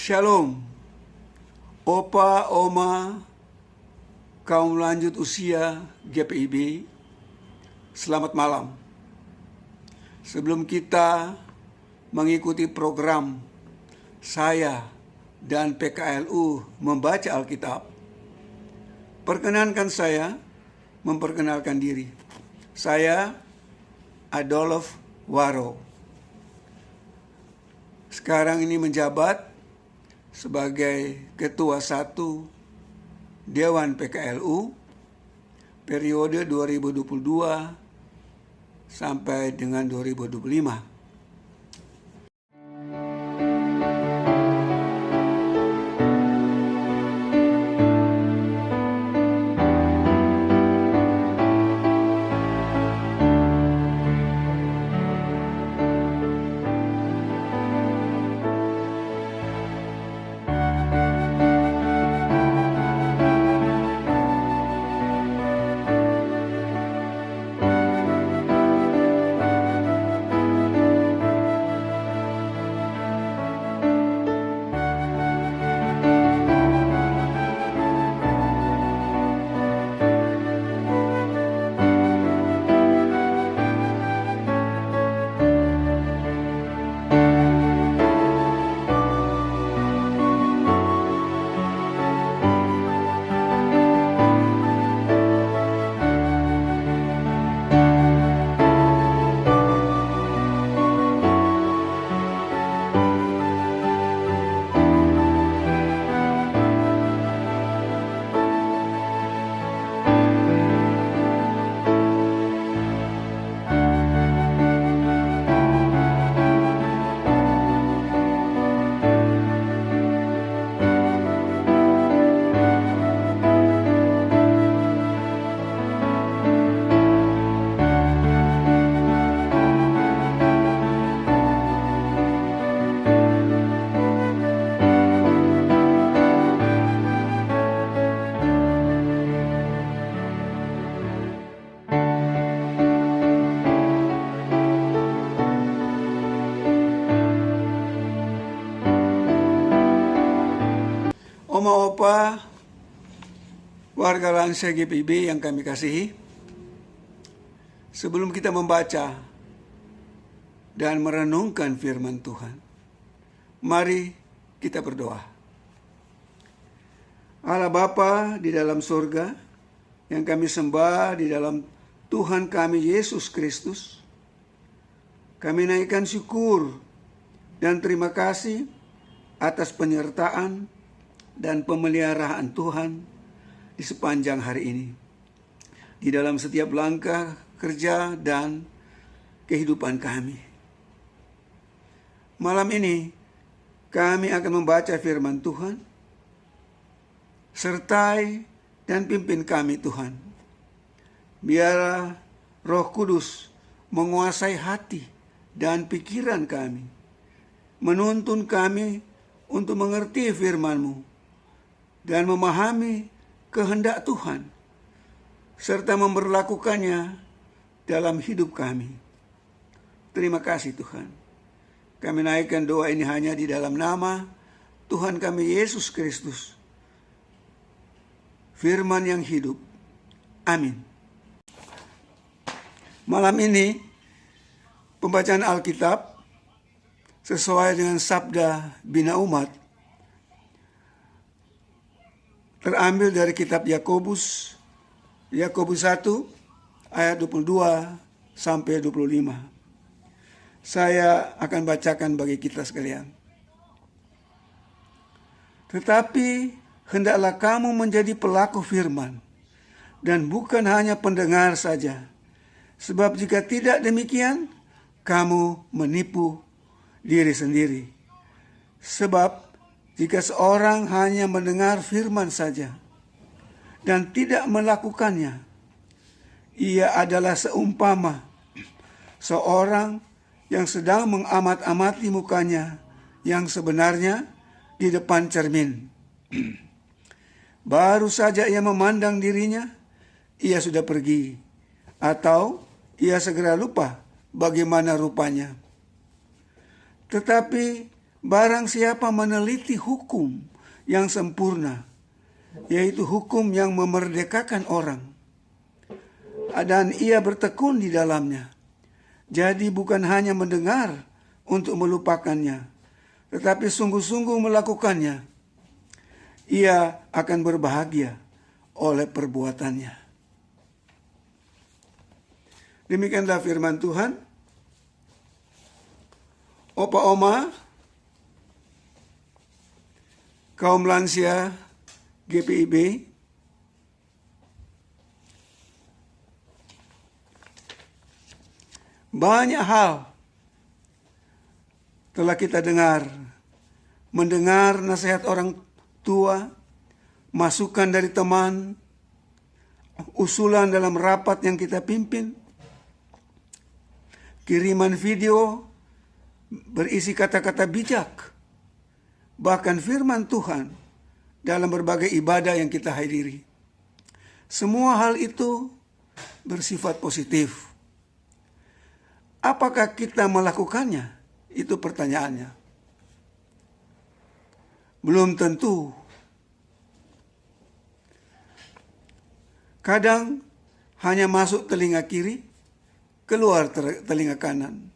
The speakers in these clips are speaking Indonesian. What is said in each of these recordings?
Shalom, Opa, Oma, kaum lanjut usia GPIB, selamat malam. Sebelum kita mengikuti program saya dan PKLU membaca Alkitab, perkenankan saya memperkenalkan diri. Saya Adolf Waro. Sekarang ini menjabat sebagai Ketua 1 Dewan PKLU periode 2022 sampai dengan 2025. Oma, Opa, warga lansia GPIB yang kami kasihi, sebelum kita membaca dan merenungkan firman Tuhan, mari kita berdoa. Allah Bapa di dalam surga, yang kami sembah di dalam Tuhan kami Yesus Kristus, kami naikkan syukur dan terima kasih atas penyertaan dan pemeliharaan Tuhan di sepanjang hari ini, di dalam setiap langkah kerja dan kehidupan kami. Malam ini kami akan membaca firman Tuhan. Sertai dan pimpin kami Tuhan. Biarlah Roh Kudus menguasai hati dan pikiran kami, menuntun kami untuk mengerti firman-Mu dan memahami kehendak Tuhan, serta memberlakukannya dalam hidup kami. Terima kasih Tuhan. Kami naikkan doa ini hanya di dalam nama Tuhan kami Yesus Kristus, firman yang hidup. Amin. Malam ini pembacaan Alkitab sesuai dengan sabda Bina Umat terambil dari kitab Yakobus 1 ayat 22 sampai 25. Saya akan bacakan bagi kita sekalian. Tetapi hendaklah kamu menjadi pelaku firman, dan bukan hanya pendengar saja. Sebab jika tidak demikian, kamu menipu diri sendiri. Sebab jika seorang hanya mendengar firman saja dan tidak melakukannya, ia adalah seumpama seorang yang sedang mengamat-amati mukanya yang sebenarnya di depan cermin. Baru saja ia memandang dirinya, ia sudah pergi, atau ia segera lupa bagaimana rupanya. Tetapi Barang siapa meneliti hukum yang sempurna, yaitu hukum yang memerdekakan orang, dan ia bertekun di dalamnya, jadi bukan hanya mendengar untuk melupakannya, tetapi sungguh-sungguh melakukannya, ia akan berbahagia oleh perbuatannya. Demikianlah firman Tuhan. Opa Oma, kaum lansia GPIB, banyak hal telah kita mendengar nasihat orang tua, masukan dari teman, usulan dalam rapat yang kita pimpin, kiriman video berisi kata-kata bijak, bahkan firman Tuhan dalam berbagai ibadah yang kita hadiri. Semua hal itu bersifat positif. Apakah kita melakukannya? Itu pertanyaannya. Belum tentu. Kadang hanya masuk telinga kiri, keluar telinga kanan.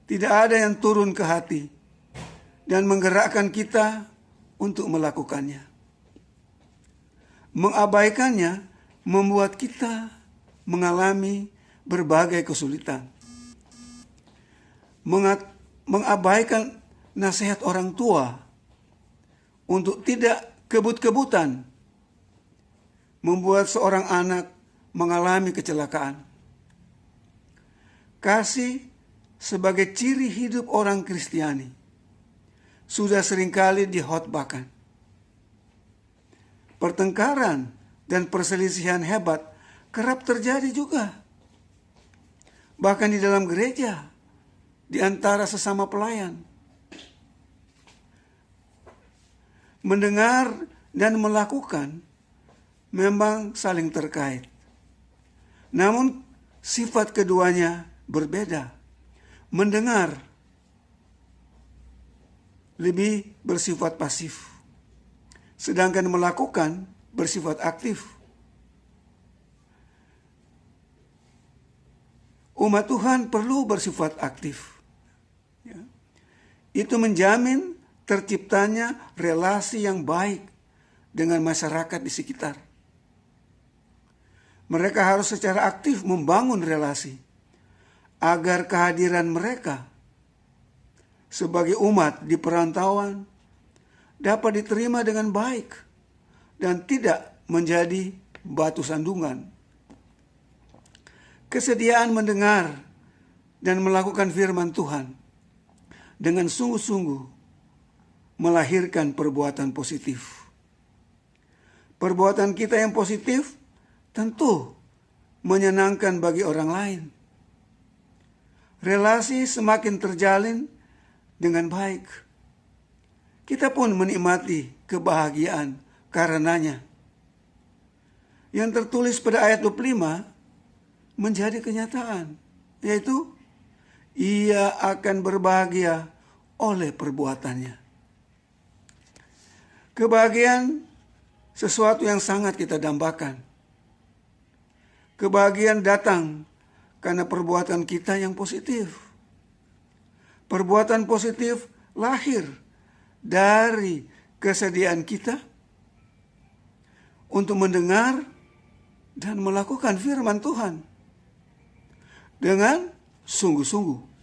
Tidak ada yang turun ke hati dan menggerakkan kita untuk melakukannya. Mengabaikannya membuat kita mengalami berbagai kesulitan. Mengabaikan nasihat orang tua untuk tidak kebut-kebutan membuat seorang anak mengalami kecelakaan. Kasih sebagai ciri hidup orang Kristiani sudah seringkali dihotbahkan. Pertengkaran dan perselisihan hebat kerap terjadi juga. Bahkan di dalam gereja, di antara sesama pelayan. Mendengar dan melakukan memang saling terkait. Namun sifat keduanya berbeda. Mendengar lebih bersifat pasif, sedangkan melakukan bersifat aktif. Umat Tuhan perlu bersifat aktif. Itu menjamin terciptanya relasi yang baik dengan masyarakat di sekitar. Mereka harus secara aktif membangun relasi agar kehadiran mereka sebagai umat di perantauan dapat diterima dengan baik dan tidak menjadi batu sandungan. Kesediaan mendengar dan melakukan firman Tuhan dengan sungguh-sungguh melahirkan perbuatan positif. Perbuatan kita yang positif tentu menyenangkan bagi orang lain. Relasi semakin terjalin dengan baik. Kita pun menikmati kebahagiaan karenanya. Yang tertulis pada ayat 25 menjadi kenyataan, yaitu ia akan berbahagia oleh perbuatannya. Kebahagiaan sesuatu yang sangat kita dambakan. Kebahagiaan datang karena perbuatan kita yang positif. Perbuatan positif lahir dari kesediaan kita untuk mendengar dan melakukan firman Tuhan dengan sungguh-sungguh.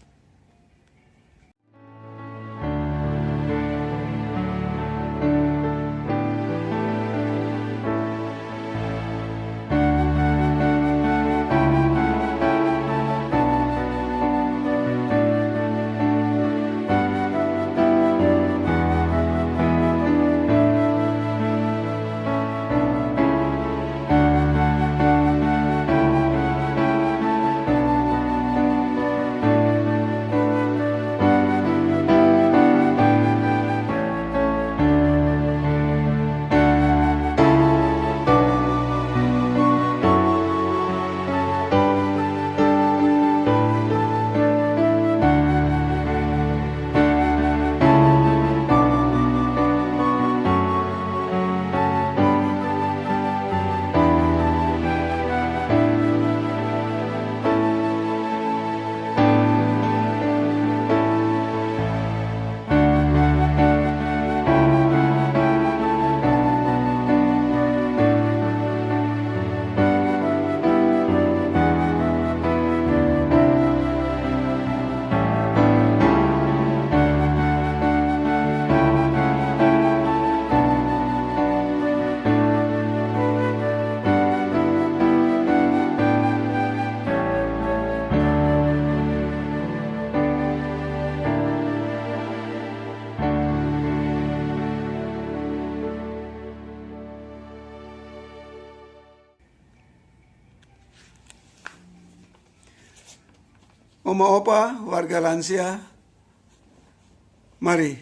Oma opa, warga lansia, mari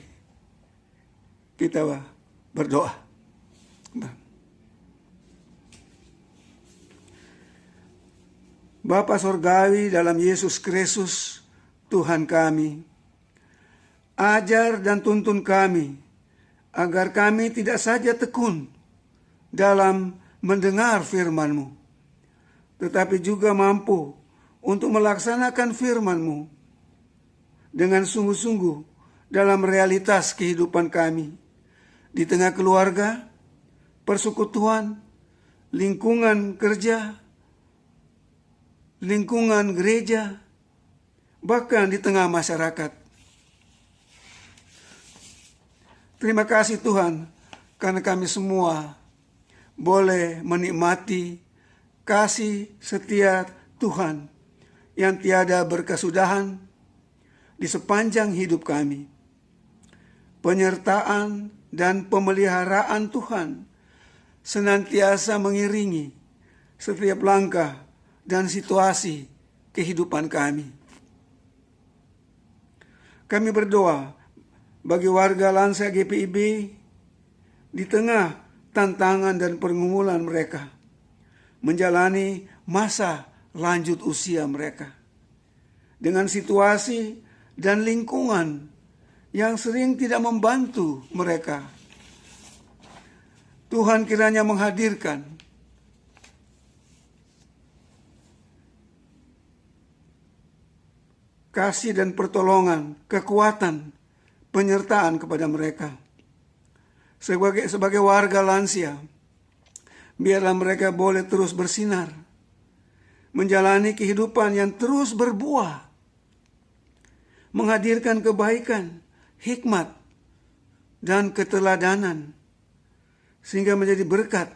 kita berdoa. Bapa Sorgawi dalam Yesus Kristus, Tuhan kami, ajar dan tuntun kami, agar kami tidak saja tekun dalam mendengar firman-Mu, tetapi juga mampu untuk melaksanakan firman-Mu dengan sungguh-sungguh dalam realitas kehidupan kami, di tengah keluarga, persekutuan, lingkungan kerja, lingkungan gereja, bahkan di tengah masyarakat. Terima kasih Tuhan, karena kami semua boleh menikmati kasih setia Tuhan yang tiada berkesudahan di sepanjang hidup kami. Penyertaan dan pemeliharaan Tuhan senantiasa mengiringi setiap langkah dan situasi kehidupan kami. Kami berdoa bagi warga lansia GPIB di tengah tantangan dan pergumulan mereka menjalani masa lanjut usia mereka dengan situasi dan lingkungan yang sering tidak membantu mereka. Tuhan kiranya menghadirkan kasih dan pertolongan, kekuatan, penyertaan kepada mereka. Sebagai warga lansia, biarlah mereka boleh terus bersinar, menjalani kehidupan yang terus berbuah, menghadirkan kebaikan, hikmat, dan keteladanan, sehingga menjadi berkat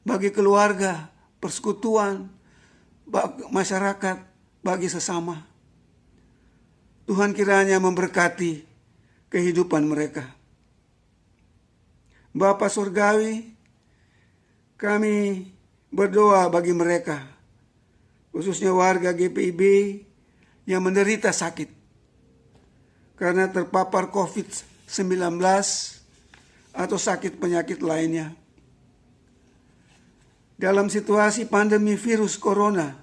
bagi keluarga, persekutuan, masyarakat, bagi sesama. Tuhan kiranya memberkati kehidupan mereka. Bapa Surgawi, kami berdoa bagi mereka, khususnya warga GPIB yang menderita sakit karena terpapar COVID-19 atau sakit penyakit lainnya. Dalam situasi pandemi virus corona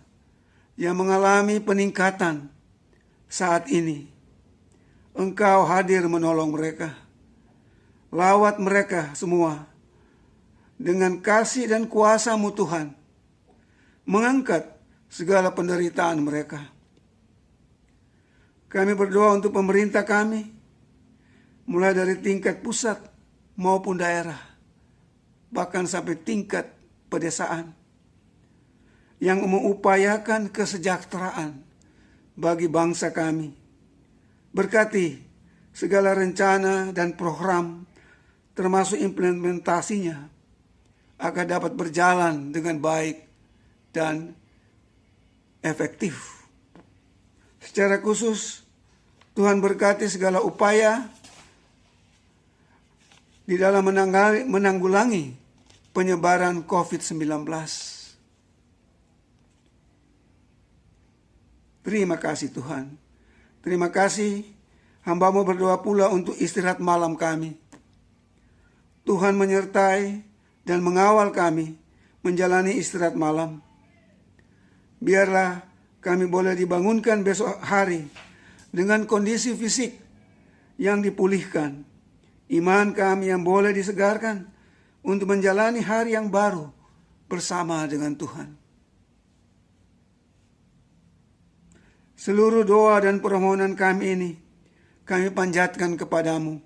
yang mengalami peningkatan saat ini, Engkau hadir menolong mereka. Lawat mereka semua dengan kasih dan kuasa-Mu Tuhan, mengangkat segala penderitaan mereka. Kami berdoa untuk pemerintah kami, mulai dari tingkat pusat maupun daerah, bahkan sampai tingkat pedesaan, yang mengupayakan kesejahteraan bagi bangsa kami. Berkati segala rencana dan program, termasuk implementasinya, agar dapat berjalan dengan baik dan efektif. Secara khusus, Tuhan berkati segala upaya di dalam menanggulangi penyebaran COVID-19. Terima kasih Tuhan. Terima kasih, hamba-Mu berdoa pula untuk istirahat malam kami. Tuhan menyertai dan mengawal kami menjalani istirahat malam. Biarlah kami boleh dibangunkan besok hari dengan kondisi fisik yang dipulihkan, iman kami yang boleh disegarkan untuk menjalani hari yang baru bersama dengan Tuhan. Seluruh doa dan permohonan kami ini kami panjatkan kepadamu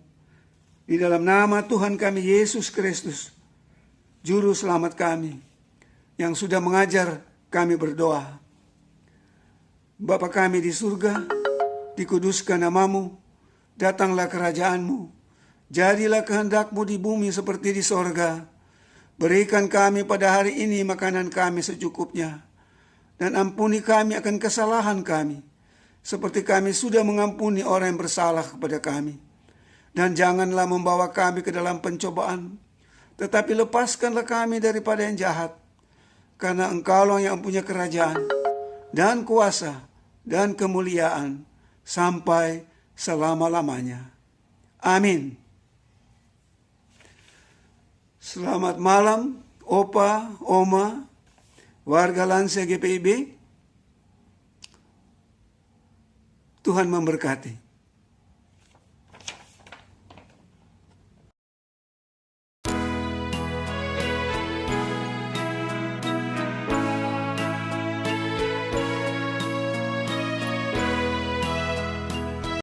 di dalam nama Tuhan kami Yesus Kristus, Juru Selamat kami, yang sudah mengajar kami berdoa. Bapa kami di surga, dikuduskan nama-Mu, datanglah kerajaan-Mu, jadilah kehendak-Mu di bumi seperti di sorga. Berikan kami pada hari ini makanan kami secukupnya, dan ampuni kami akan kesalahan kami, seperti kami sudah mengampuni orang yang bersalah kepada kami. Dan janganlah membawa kami ke dalam pencobaan, tetapi lepaskanlah kami daripada yang jahat. Karena Engkaulah yang punya kerajaan, dan kuasa dan kemuliaan sampai selama-lamanya. Amin. Selamat malam, Opa, Oma, warga Lansia GPIB. Tuhan memberkati.